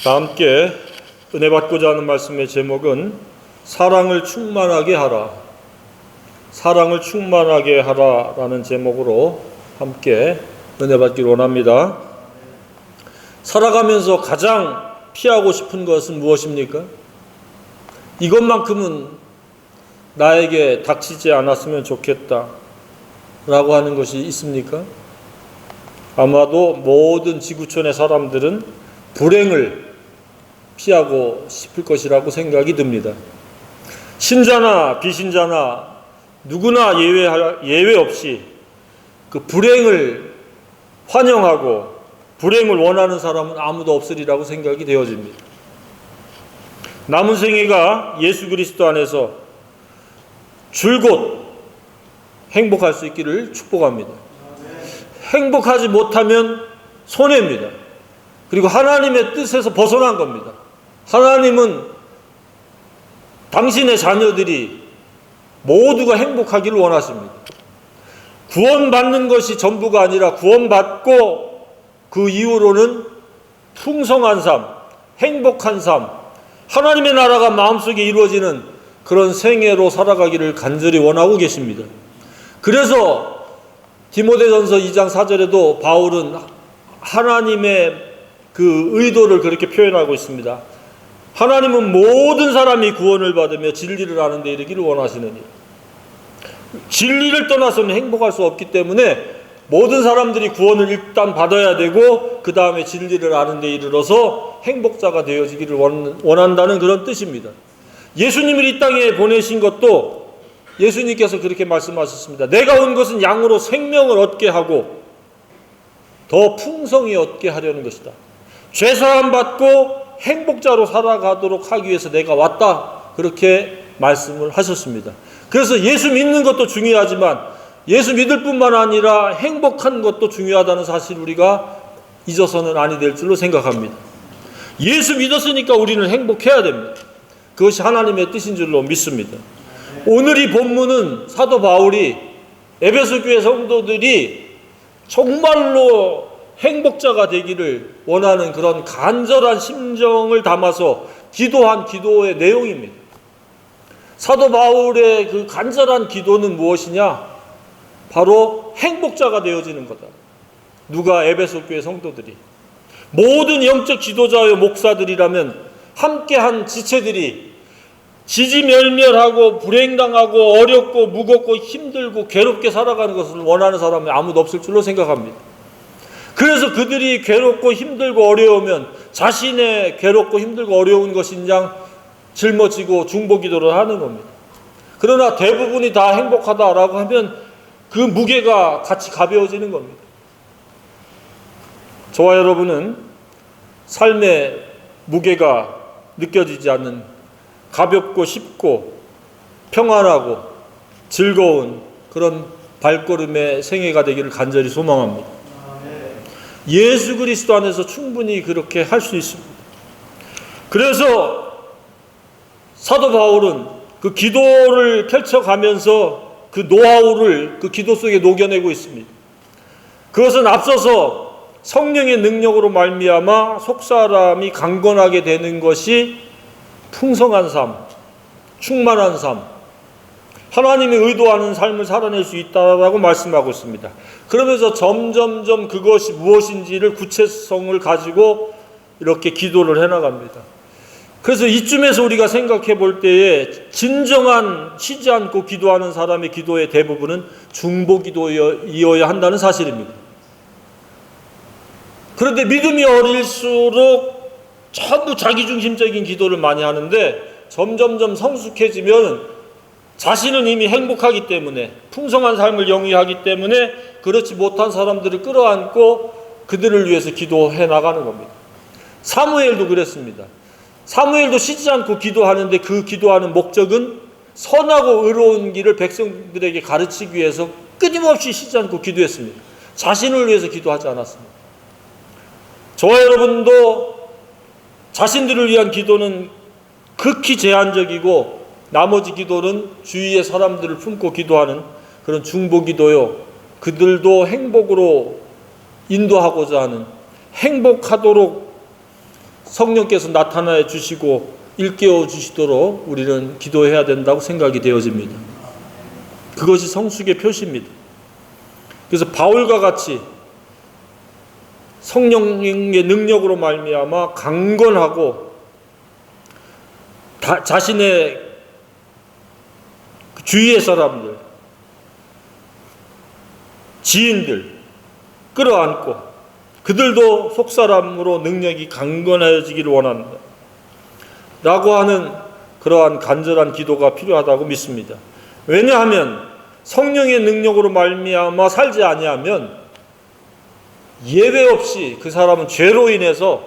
다 함께 은혜 받고자 하는 말씀의 제목은 사랑을 충만하게 하라. 사랑을 충만하게 하라라는 제목으로 함께 은혜 받기를 원합니다. 살아가면서 가장 피하고 싶은 것은 무엇입니까? 이것만큼은 나에게 닥치지 않았으면 좋겠다 라고 하는 것이 있습니까? 아마도 모든 지구촌의 사람들은 불행을 피하고 싶을 것이라고 생각이 듭니다. 신자나 비신자나 누구나 예외 없이 그 불행을 환영하고 불행을 원하는 사람은 아무도 없으리라고 생각이 되어집니다. 남은 생애가 예수 그리스도 안에서 줄곧 행복할 수 있기를 축복합니다. 행복하지 못하면 손해입니다. 그리고 하나님의 뜻에서 벗어난 겁니다. 하나님은 당신의 자녀들이 모두가 행복하기를 원하십니다. 구원받는 것이 전부가 아니라 구원받고 그 이후로는 풍성한 삶, 행복한 삶, 하나님의 나라가 마음속에 이루어지는 그런 생애로 살아가기를 간절히 원하고 계십니다. 그래서 디모데전서 2장 4절에도 바울은 하나님의 그 의도를 그렇게 표현하고 있습니다. 하나님은 모든 사람이 구원을 받으며 진리를 아는 데 이르기를 원하시느니, 진리를 떠나서는 행복할 수 없기 때문에 모든 사람들이 구원을 일단 받아야 되고 그 다음에 진리를 아는 데 이르러서 행복자가 되어지기를 원한다는 그런 뜻입니다. 예수님을 이 땅에 보내신 것도 예수님께서 그렇게 말씀하셨습니다. 내가 온 것은 양으로 생명을 얻게 하고 더 풍성히 얻게 하려는 것이다. 죄사함 받고 행복자로 살아가도록 하기 위해서 내가 왔다. 그렇게 말씀을 하셨습니다. 그래서 예수 믿는 것도 중요하지만 예수 믿을 뿐만 아니라 행복한 것도 중요하다는 사실 우리가 잊어서는 아니 될 줄로 생각합니다. 예수 믿었으니까 우리는 행복해야 됩니다. 그것이 하나님의 뜻인 줄로 믿습니다. 오늘 이 본문은 사도 바울이 에베소 교회 성도들이 정말로 행복자가 되기를 원하는 그런 간절한 심정을 담아서 기도한 기도의 내용입니다. 사도 바울의 그 간절한 기도는 무엇이냐? 바로 행복자가 되어지는 거다. 누가? 에베소 교회 성도들이. 모든 영적 지도자와 목사들이라면 함께한 지체들이 지지멸멸하고 불행당하고 어렵고 무겁고 힘들고 괴롭게 살아가는 것을 원하는 사람이 아무도 없을 줄로 생각합니다. 그래서 그들이 괴롭고 힘들고 어려우면 자신의 괴롭고 힘들고 어려운 것인양 짊어지고 중보기도를 하는 겁니다. 그러나 대부분이 다 행복하다라고 하면 그 무게가 같이 가벼워지는 겁니다. 저와 여러분은 삶의 무게가 느껴지지 않는 가볍고 쉽고 평안하고 즐거운 그런 발걸음의 생애가 되기를 간절히 소망합니다. 예수 그리스도 안에서 충분히 그렇게 할 수 있습니다. 그래서 사도 바울은 그 기도를 펼쳐가면서 그 노하우를 그 기도 속에 녹여내고 있습니다. 그것은 앞서서 성령의 능력으로 말미암아 속사람이 강건하게 되는 것이 풍성한 삶, 충만한 삶, 하나님이 의도하는 삶을 살아낼 수 있다라고 말씀하고 있습니다. 그러면서 점점점 그것이 무엇인지를 구체성을 가지고 이렇게 기도를 해나갑니다. 그래서 이쯤에서 우리가 생각해 볼 때에 진정한 쉬지 않고 기도하는 사람의 기도의 대부분은 중보기도이어야 한다는 사실입니다. 그런데 믿음이 어릴수록 전부 자기중심적인 기도를 많이 하는데 점점점 성숙해지면 자신은 이미 행복하기 때문에 풍성한 삶을 영위하기 때문에 그렇지 못한 사람들을 끌어안고 그들을 위해서 기도해 나가는 겁니다. 사무엘도 그랬습니다. 사무엘도 쉬지 않고 기도하는데 그 기도하는 목적은 선하고 의로운 길을 백성들에게 가르치기 위해서 끊임없이 쉬지 않고 기도했습니다. 자신을 위해서 기도하지 않았습니다. 저와 여러분도 자신들을 위한 기도는 극히 제한적이고 나머지 기도는 주위의 사람들을 품고 기도하는 그런 중보기도요. 그들도 행복으로 인도하고자 하는 행복하도록 성령께서 나타나 주시고 일깨워 주시도록 우리는 기도해야 된다고 생각이 되어집니다. 그것이 성숙의 표시입니다. 그래서 바울과 같이 성령의 능력으로 말미암아 강건하고 자신의 주위의 사람들, 지인들 끌어안고 그들도 속사람으로 능력이 강건해지기를 원한다 라고 하는 그러한 간절한 기도가 필요하다고 믿습니다. 왜냐하면 성령의 능력으로 말미암아 살지 아니하면 예외 없이 그 사람은 죄로 인해서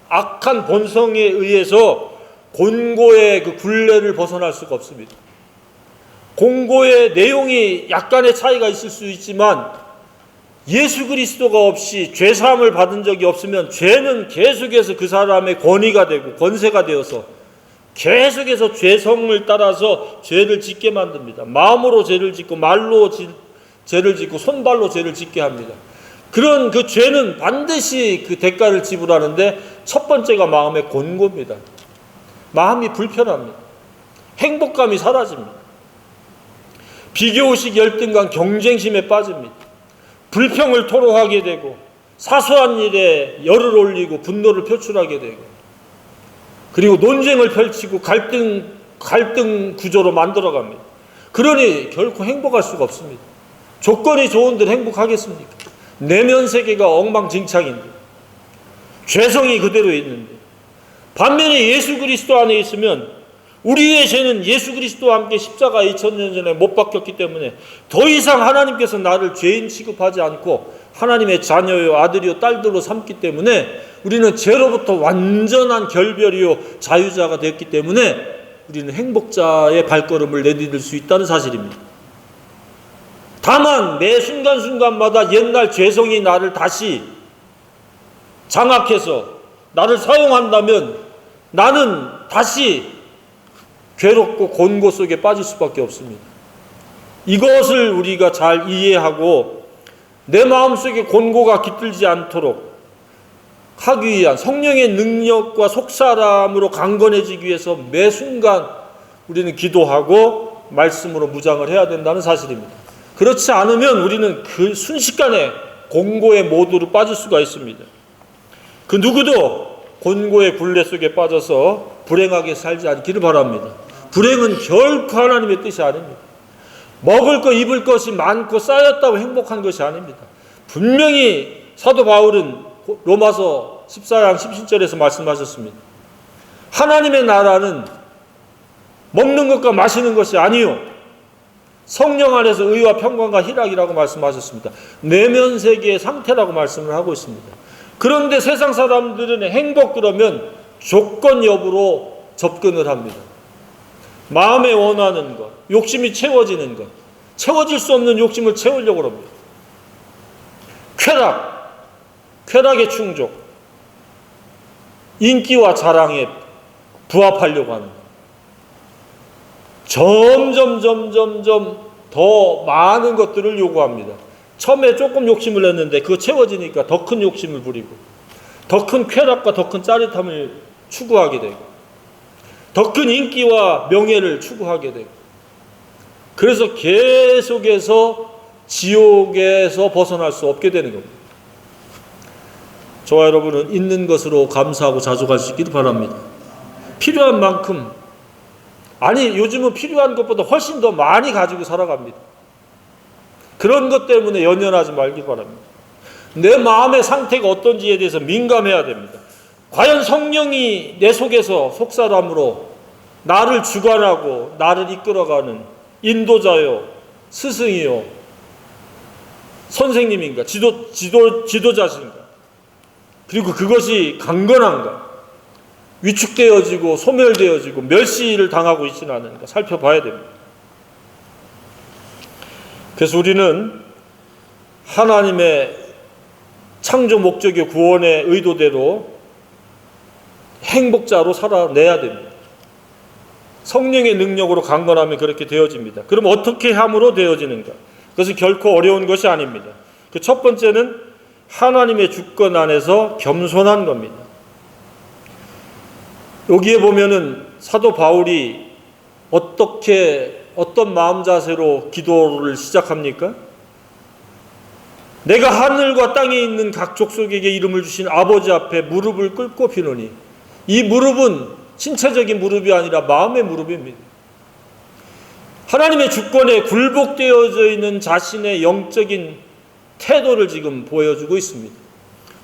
악한 본성에 의해서 곤고의 그 굴레를 벗어날 수가 없습니다. 공고의 내용이 약간의 차이가 있을 수 있지만 예수 그리스도가 없이 죄사함을 받은 적이 없으면 죄는 계속해서 그 사람의 권위가 되고 권세가 되어서 계속해서 죄성을 따라서 죄를 짓게 만듭니다. 마음으로 죄를 짓고 말로 죄를 짓고 손발로 죄를 짓게 합니다. 그런 그 죄는 반드시 그 대가를 지불하는데 첫 번째가 마음의 곤고입니다. 마음이 불편합니다. 행복감이 사라집니다. 비교의식, 열등감, 경쟁심에 빠집니다. 불평을 토로하게 되고 사소한 일에 열을 올리고 분노를 표출하게 되고 그리고 논쟁을 펼치고 갈등 구조로 만들어갑니다. 그러니 결코 행복할 수가 없습니다. 조건이 좋은들 행복하겠습니까? 내면 세계가 엉망진창인데 죄성이 그대로 있는데 반면에 예수 그리스도 안에 있으면 우리의 죄는 예수 그리스도와 함께 십자가 2000년 전에 못 박혔기 때문에 더 이상 하나님께서 나를 죄인 취급하지 않고 하나님의 자녀요 아들이요 딸들로 삼기 때문에 우리는 죄로부터 완전한 결별이요 자유자가 됐기 때문에 우리는 행복자의 발걸음을 내디딜 수 있다는 사실입니다. 다만 매 순간순간마다 옛날 죄성이 나를 다시 장악해서 나를 사용한다면 나는 다시 괴롭고 곤고 속에 빠질 수밖에 없습니다. 이것을 우리가 잘 이해하고 내 마음속에 곤고가 깃들지 않도록 하기 위한 성령의 능력과 속사람으로 강건해지기 위해서 매 순간 우리는 기도하고 말씀으로 무장을 해야 된다는 사실입니다. 그렇지 않으면 우리는 그 순식간에 곤고의 모드로 빠질 수가 있습니다. 그 누구도 곤고의 굴레 속에 빠져서 불행하게 살지 않기를 바랍니다. 불행은 결코 하나님의 뜻이 아닙니다. 먹을 것 입을 것이 많고 쌓였다고 행복한 것이 아닙니다. 분명히 사도 바울은 로마서 14장 17절에서 말씀하셨습니다. 하나님의 나라는 먹는 것과 마시는 것이 아니요 성령 안에서 의와 평강과 희락이라고 말씀하셨습니다. 내면 세계의 상태라고 말씀을 하고 있습니다. 그런데 세상 사람들은 행복 그러면 조건 여부로 접근을 합니다. 마음에 원하는 것, 욕심이 채워지는 것, 채워질 수 없는 욕심을 채우려고 합니다. 쾌락의 충족, 인기와 자랑에 부합하려고 하는 것. 점점 더 많은 것들을 요구합니다. 처음에 조금 욕심을 냈는데 그거 채워지니까 더 큰 욕심을 부리고 더 큰 쾌락과 더 큰 짜릿함을 추구하게 되고 더 큰 인기와 명예를 추구하게 되고 그래서 계속해서 지옥에서 벗어날 수 없게 되는 겁니다. 저와 여러분은 있는 것으로 감사하고 자족할 수 있기를 바랍니다. 필요한 만큼 아니 요즘은 필요한 것보다 훨씬 더 많이 가지고 살아갑니다. 그런 것 때문에 연연하지 말기 바랍니다. 내 마음의 상태가 어떤지에 대해서 민감해야 됩니다. 과연 성령이 내 속에서 속사람으로 나를 주관하고 나를 이끌어가는 인도자요, 스승이요, 선생님인가, 지도자신가? 그리고 그것이 강건한가? 위축되어지고 소멸되어지고 멸시를 당하고 있지는 않은가 살펴봐야 됩니다. 그래서 우리는 하나님의 창조 목적의 구원의 의도대로 행복자로 살아내야 됩니다. 성령의 능력으로 강건하면 그렇게 되어집니다. 그럼 어떻게 함으로 되어지는가? 그것은 결코 어려운 것이 아닙니다. 그 첫 번째는 하나님의 주권 안에서 겸손한 겁니다. 여기에 보면은 사도 바울이 어떤 마음 자세로 기도를 시작합니까? 내가 하늘과 땅에 있는 각 족속에게 이름을 주신 아버지 앞에 무릎을 꿇고 비노니, 이 무릎은 신체적인 무릎이 아니라 마음의 무릎입니다. 하나님의 주권에 굴복되어져 있는 자신의 영적인 태도를 지금 보여주고 있습니다.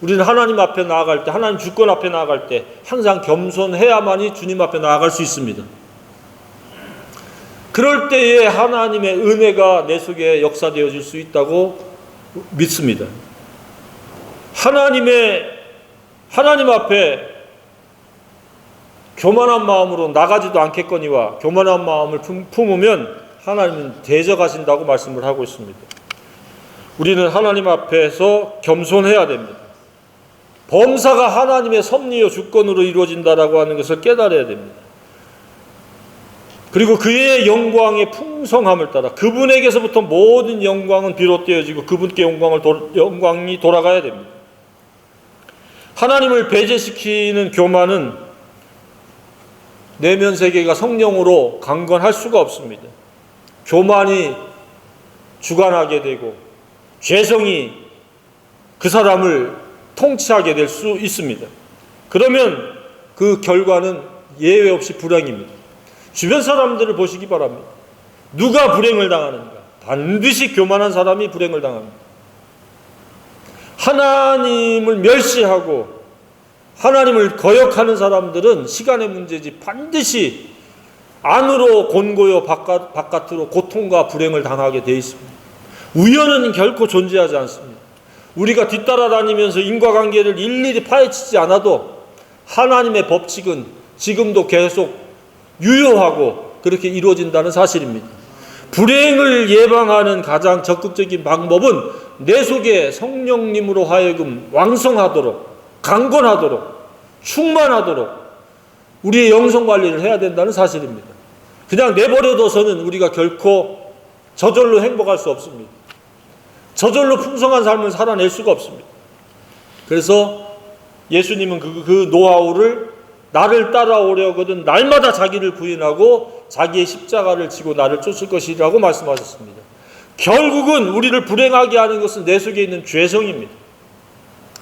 우리는 하나님 앞에 나아갈 때, 하나님 주권 앞에 나아갈 때 항상 겸손해야만이 주님 앞에 나아갈 수 있습니다. 그럴 때에 하나님의 은혜가 내 속에 역사되어질 수 있다고 믿습니다. 하나님 앞에 교만한 마음으로 나가지도 않겠거니와 교만한 마음을 품으면 하나님은 대적하신다고 말씀을 하고 있습니다. 우리는 하나님 앞에서 겸손해야 됩니다. 범사가 하나님의 섭리요 주권으로 이루어진다라고 하는 것을 깨달아야 됩니다. 그리고 그의 영광의 풍성함을 따라 그분에게서부터 모든 영광은 비롯되어지고 그분께 영광이 돌아가야 됩니다. 하나님을 배제시키는 교만은 내면 세계가 성령으로 강건할 수가 없습니다. 교만이 주관하게 되고 죄성이 그 사람을 통치하게 될 수 있습니다. 그러면 그 결과는 예외 없이 불행입니다. 주변 사람들을 보시기 바랍니다. 누가 불행을 당하는가? 반드시 교만한 사람이 불행을 당합니다. 하나님을 멸시하고 하나님을 거역하는 사람들은 시간의 문제지 반드시 안으로 곤고요 바깥으로 고통과 불행을 당하게 되어 있습니다. 우연은 결코 존재하지 않습니다. 우리가 뒤따라다니면서 인과관계를 일일이 파헤치지 않아도 하나님의 법칙은 지금도 계속 유효하고 그렇게 이루어진다는 사실입니다. 불행을 예방하는 가장 적극적인 방법은 내 속에 성령님으로 하여금 왕성하도록, 강건하도록, 충만하도록 우리의 영성관리를 해야 된다는 사실입니다. 그냥 내버려둬서는 우리가 결코 저절로 행복할 수 없습니다. 저절로 풍성한 삶을 살아낼 수가 없습니다. 그래서 예수님은 그 노하우를 나를 따라오려거든 날마다 자기를 부인하고 자기의 십자가를 지고 나를 쫓을 것이라고 말씀하셨습니다. 결국은 우리를 불행하게 하는 것은 내 속에 있는 죄성입니다.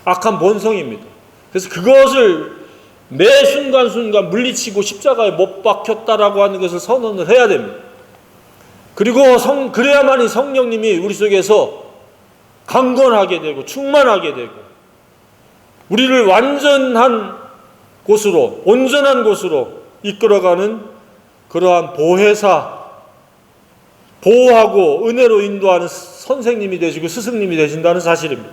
악한 본성입니다. 그래서 그것을 매 순간순간 물리치고 십자가에 못 박혔다라고 하는 것을 선언을 해야 됩니다. 그리고 그래야만이 성령님이 우리 속에서 강건하게 되고 충만하게 되고 우리를 완전한 곳으로, 온전한 곳으로 이끌어가는 그러한 보혜사, 보호하고 은혜로 인도하는 선생님이 되시고 스승님이 되신다는 사실입니다.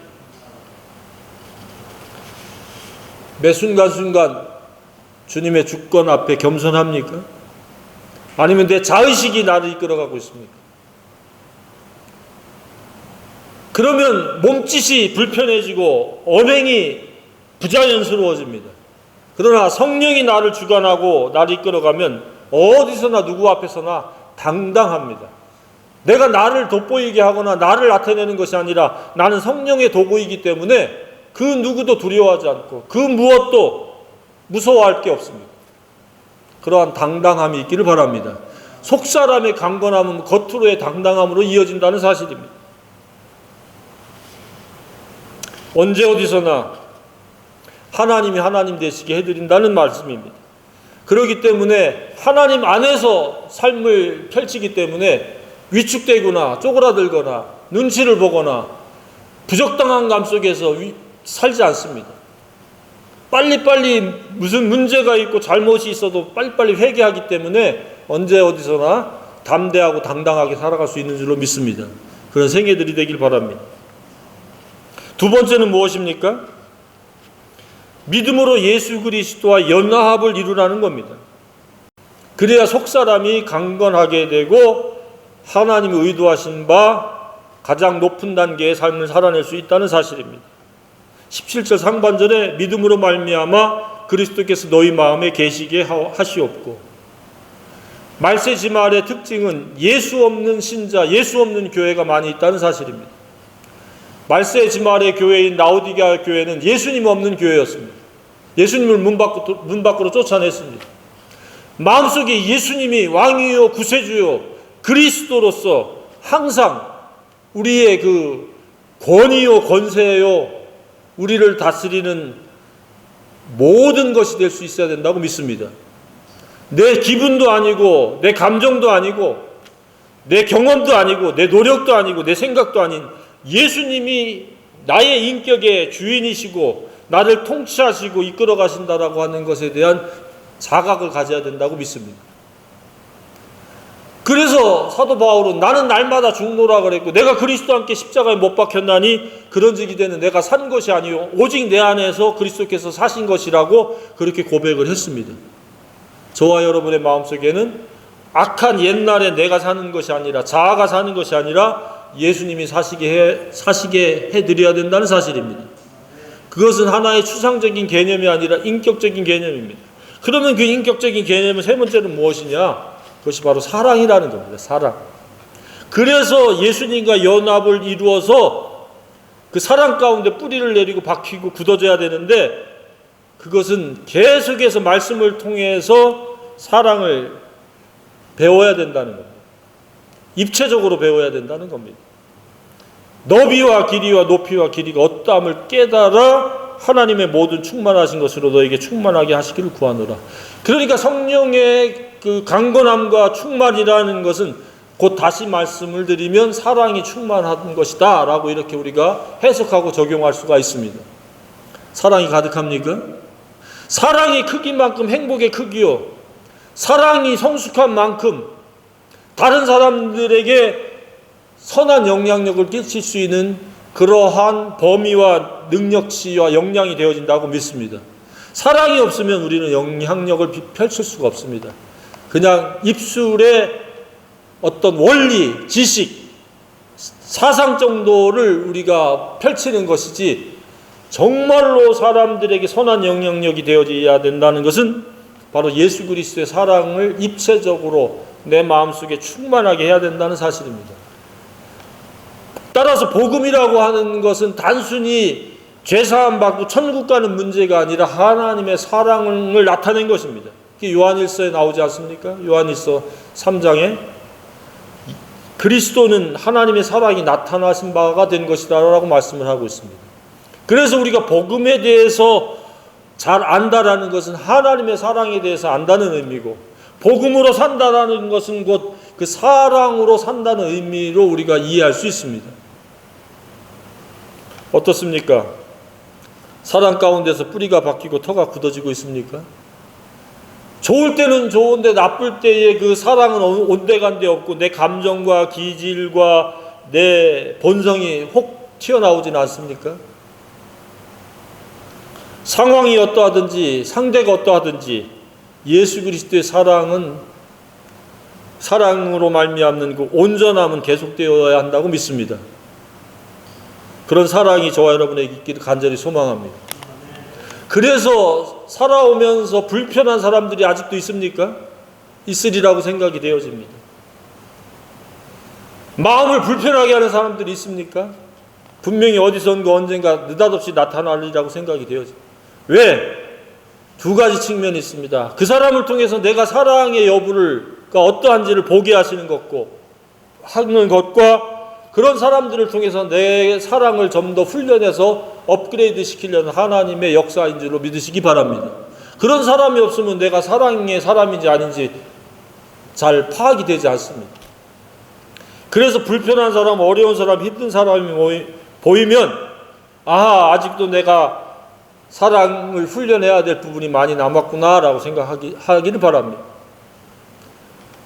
매 순간순간 주님의 주권 앞에 겸손합니까? 아니면 내 자의식이 나를 이끌어가고 있습니까? 그러면 몸짓이 불편해지고 언행이 부자연스러워집니다. 그러나 성령이 나를 주관하고 나를 이끌어가면 어디서나 누구 앞에서나 당당합니다. 내가 나를 돋보이게 하거나 나를 나타내는 것이 아니라 나는 성령의 도구이기 때문에 그 누구도 두려워하지 않고 그 무엇도 무서워할 게 없습니다. 그러한 당당함이 있기를 바랍니다. 속사람의 강건함은 겉으로의 당당함으로 이어진다는 사실입니다. 언제 어디서나 하나님이 하나님 되시게 해드린다는 말씀입니다. 그렇기 때문에 하나님 안에서 삶을 펼치기 때문에 위축되거나 쪼그라들거나 눈치를 보거나 부적당한 감 속에서 살지 않습니다. 빨리빨리 무슨 문제가 있고 잘못이 있어도 빨리빨리 회개하기 때문에 언제 어디서나 담대하고 당당하게 살아갈 수 있는 줄로 믿습니다. 그런 생애들이 되길 바랍니다. 두 번째는 무엇입니까? 믿음으로 예수 그리스도와 연합을 이루라는 겁니다. 그래야 속사람이 강건하게 되고 하나님이 의도하신 바 가장 높은 단계의 삶을 살아낼 수 있다는 사실입니다. 17절 상반절에 믿음으로 말미암아 그리스도께서 너희 마음에 계시게 하시옵고, 말세지말의 특징은 예수 없는 신자, 예수 없는 교회가 많이 있다는 사실입니다. 말세지말의 교회인 라오디게아 교회는 예수님 없는 교회였습니다. 예수님을 문 밖으로 쫓아냈습니다. 마음속에 예수님이 왕이요 구세주요 그리스도로서 항상 우리의 그 권위요 권세요 우리를 다스리는 모든 것이 될 수 있어야 된다고 믿습니다. 내 기분도 아니고 내 감정도 아니고 내 경험도 아니고 내 노력도 아니고 내 생각도 아닌 예수님이 나의 인격의 주인이시고 나를 통치하시고 이끌어 가신다라고 하는 것에 대한 자각을 가져야 된다고 믿습니다. 그래서 사도 바울은 나는 날마다 죽노라 그랬고 내가 그리스도와 함께 십자가에 못 박혔나니 그런즉 이제는 내가 산 것이 아니요 오직 내 안에서 그리스도께서 사신 것이라고 그렇게 고백을 했습니다. 저와 여러분의 마음속에는 악한 옛날에 내가 사는 것이 아니라 자아가 사는 것이 아니라 예수님이 사시게 해드려야 된다는 사실입니다. 그것은 하나의 추상적인 개념이 아니라 인격적인 개념입니다. 그러면 그 인격적인 개념은 세 번째는 무엇이냐? 그것이 바로 사랑이라는 겁니다. 사랑. 그래서 예수님과 연합을 이루어서 그 사랑 가운데 뿌리를 내리고 박히고 굳어져야 되는데 그것은 계속해서 말씀을 통해서 사랑을 배워야 된다는 겁니다. 입체적으로 배워야 된다는 겁니다. 너비와 길이와 높이와 길이가 어떠함을 깨달아 하나님의 모든 충만하신 것으로 너에게 충만하게 하시기를 구하노라. 그러니까 성령의 그 강건함과 충만이라는 것은 곧 다시 말씀을 드리면 사랑이 충만한 것이다 라고 이렇게 우리가 해석하고 적용할 수가 있습니다. 사랑이 가득합니까? 사랑이 크기만큼 행복의 크기요 사랑이 성숙한 만큼 다른 사람들에게 선한 영향력을 끼칠 수 있는 그러한 범위와 능력치와 역량이 되어진다고 믿습니다. 사랑이 없으면 우리는 영향력을 펼칠 수가 없습니다. 그냥 입술의 어떤 원리, 지식, 사상 정도를 우리가 펼치는 것이지 정말로 사람들에게 선한 영향력이 되어져야 된다는 것은 바로 예수 그리스도의 사랑을 입체적으로 내 마음속에 충만하게 해야 된다는 사실입니다. 따라서 복음이라고 하는 것은 단순히 죄사함 받고 천국 가는 문제가 아니라 하나님의 사랑을 나타낸 것입니다. 요한일서에 나오지 않습니까? 요한일서 3장에 그리스도는 하나님의 사랑이 나타나신 바가 된 것이다 라고 말씀을 하고 있습니다. 그래서 우리가 복음에 대해서 잘 안다라는 것은 하나님의 사랑에 대해서 안다는 의미고 복음으로 산다라는 것은 곧 그 사랑으로 산다는 의미로 우리가 이해할 수 있습니다. 어떻습니까? 사랑 가운데서 뿌리가 박히고 터가 굳어지고 있습니까? 좋을 때는 좋은데 나쁠 때의 그 사랑은 온데간데 없고 내 감정과 기질과 내 본성이 혹 튀어나오진 않습니까? 상황이 어떠하든지 상대가 어떠하든지 예수 그리스도의 사랑은 사랑으로 말미암는 그 온전함은 계속되어야 한다고 믿습니다. 그런 사랑이 저와 여러분에게 있기를 간절히 소망합니다. 그래서 살아오면서 불편한 사람들이 아직도 있습니까? 있으리라고 생각이 되어집니다. 마음을 불편하게 하는 사람들이 있습니까? 분명히 어디선가 언젠가 느닷없이 나타나리라고 생각이 되어집니다. 왜? 두 가지 측면이 있습니다. 그 사람을 통해서 내가 사랑의 여부를 어떠한지를 보게 하시는 하는 것과 그런 사람들을 통해서 내 사랑을 좀 더 훈련해서 업그레이드 시키려는 하나님의 역사인 줄로 믿으시기 바랍니다. 그런 사람이 없으면 내가 사랑의 사람인지 아닌지 잘 파악이 되지 않습니다. 그래서 불편한 사람, 어려운 사람, 힘든 사람이 보이면 아직도 내가 사랑을 훈련해야 될 부분이 많이 남았구나라고 생각하기를 바랍니다.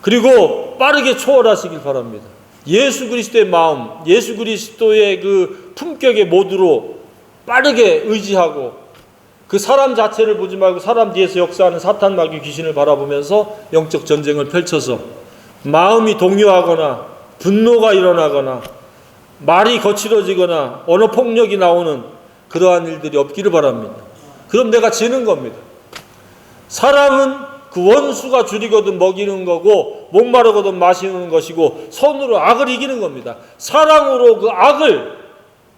그리고 빠르게 초월하시길 바랍니다. 예수 그리스도의 마음, 예수 그리스도의 그 품격의 모두로 빠르게 의지하고 그 사람 자체를 보지 말고 사람 뒤에서 역사하는 사탄 마귀 귀신을 바라보면서 영적 전쟁을 펼쳐서 마음이 동요하거나 분노가 일어나거나 말이 거칠어지거나 언어 폭력이 나오는 그러한 일들이 없기를 바랍니다. 그럼 내가 지는 겁니다. 사랑은 그 원수가 줄이거든 먹이는 거고 목마르거든 마시는 것이고 손으로 악을 이기는 겁니다. 사랑으로 그 악을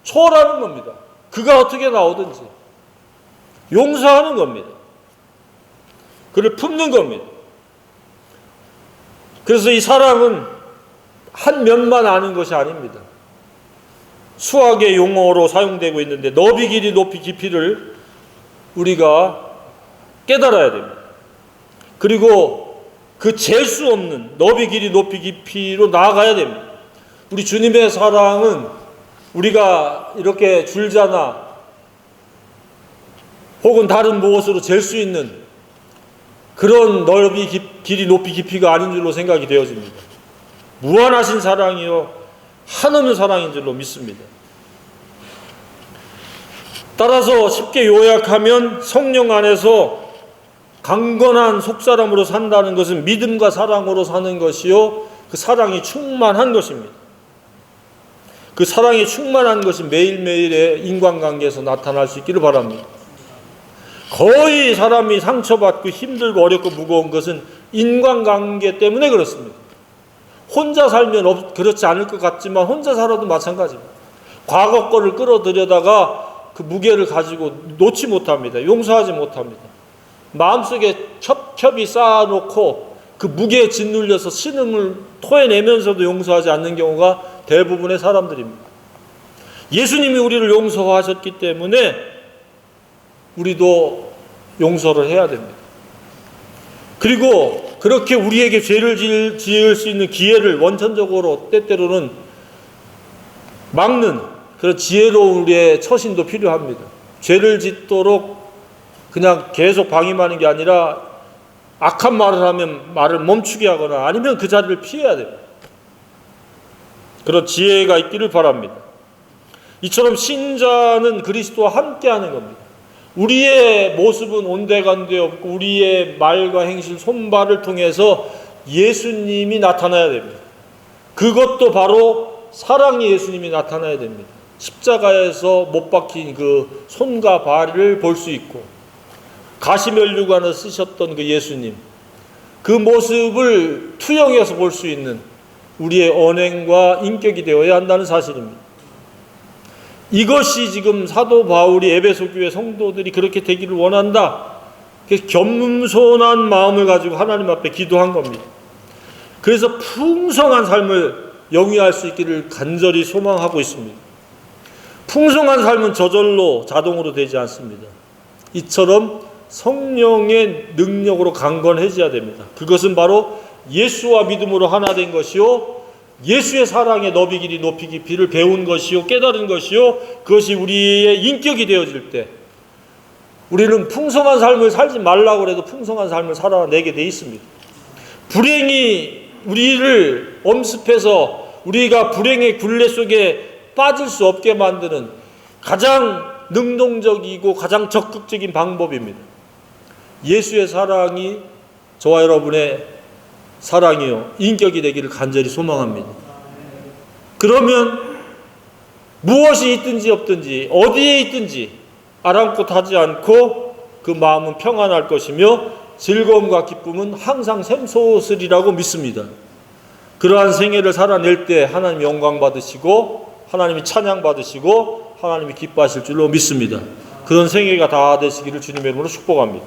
초월하는 겁니다. 그가 어떻게 나오든지. 용서하는 겁니다. 그를 품는 겁니다. 그래서 이 사랑은 한 면만 아는 것이 아닙니다. 수학의 용어로 사용되고 있는데 너비, 길이, 높이, 깊이를 우리가 깨달아야 됩니다. 그리고 그 잴 수 없는 너비, 길이, 높이, 깊이로 나아가야 됩니다. 우리 주님의 사랑은 우리가 이렇게 줄자나 혹은 다른 무엇으로 잴 수 있는 그런 넓이, 길이, 높이, 깊이가 아닌 줄로 생각이 되어집니다. 무한하신 사랑이요 한없는 사랑인 줄로 믿습니다. 따라서 쉽게 요약하면 성령 안에서 강건한 속사람으로 산다는 것은 믿음과 사랑으로 사는 것이요 그 사랑이 충만한 것입니다. 그 사랑이 충만한 것이 매일매일의 인간관계에서 나타날 수 있기를 바랍니다. 거의 사람이 상처받고 힘들고 어렵고 무거운 것은 인간관계 때문에 그렇습니다. 혼자 살면 그렇지 않을 것 같지만 혼자 살아도 마찬가지입니다. 과거 거를 끌어들여다가 그 무게를 가지고 놓지 못합니다. 용서하지 못합니다. 마음속에 첩첩이 쌓아놓고 그 무게에 짓눌려서 신음을 토해내면서도 용서하지 않는 경우가 대부분의 사람들입니다. 예수님이 우리를 용서하셨기 때문에 우리도 용서를 해야 됩니다. 그리고 그렇게 우리에게 죄를 지을 수 있는 기회를 원천적으로 때때로는 막는 그런 지혜로운 우리의 처신도 필요합니다. 죄를 짓도록 그냥 계속 방임하는 게 아니라 악한 말을 하면 말을 멈추게 하거나 아니면 그 자리를 피해야 됩니다. 그런 지혜가 있기를 바랍니다. 이처럼 신자는 그리스도와 함께하는 겁니다. 우리의 모습은 온데간데 없고 우리의 말과 행실, 손발을 통해서 예수님이 나타나야 됩니다. 그것도 바로 사랑의 예수님이 나타나야 됩니다. 십자가에서 못 박힌 그 손과 발을 볼 수 있고 가시면류관을 쓰셨던 그 예수님, 그 모습을 투영해서 볼 수 있는 우리의 언행과 인격이 되어야 한다는 사실입니다. 이것이 지금 사도 바울이 에베소 교회 성도들이 그렇게 되기를 원한다. 겸손한 마음을 가지고 하나님 앞에 기도한 겁니다. 그래서 풍성한 삶을 영위할 수 있기를 간절히 소망하고 있습니다. 풍성한 삶은 저절로 자동으로 되지 않습니다. 이처럼 성령의 능력으로 강건해져야 됩니다. 그것은 바로 예수와 믿음으로 하나 된 것이요 예수의 사랑의 너비, 길이, 높이, 깊이를 배운 것이요 깨달은 것이요 그것이 우리의 인격이 되어질 때 우리는 풍성한 삶을 살지 말라고 해도 풍성한 삶을 살아내게 돼 있습니다. 불행이 우리를 엄습해서 우리가 불행의 굴레 속에 빠질 수 없게 만드는 가장 능동적이고 가장 적극적인 방법입니다. 예수의 사랑이 저와 여러분의 사랑이요 인격이 되기를 간절히 소망합니다. 그러면 무엇이 있든지 없든지 어디에 있든지 아랑곳하지 않고 그 마음은 평안할 것이며 즐거움과 기쁨은 항상 샘솟으리라고 믿습니다. 그러한 생애를 살아낼 때 하나님 영광 받으시고 하나님이 찬양 받으시고 하나님이 기뻐하실 줄로 믿습니다. 그런 생애가 다 되시기를 주님의 이름으로 축복합니다.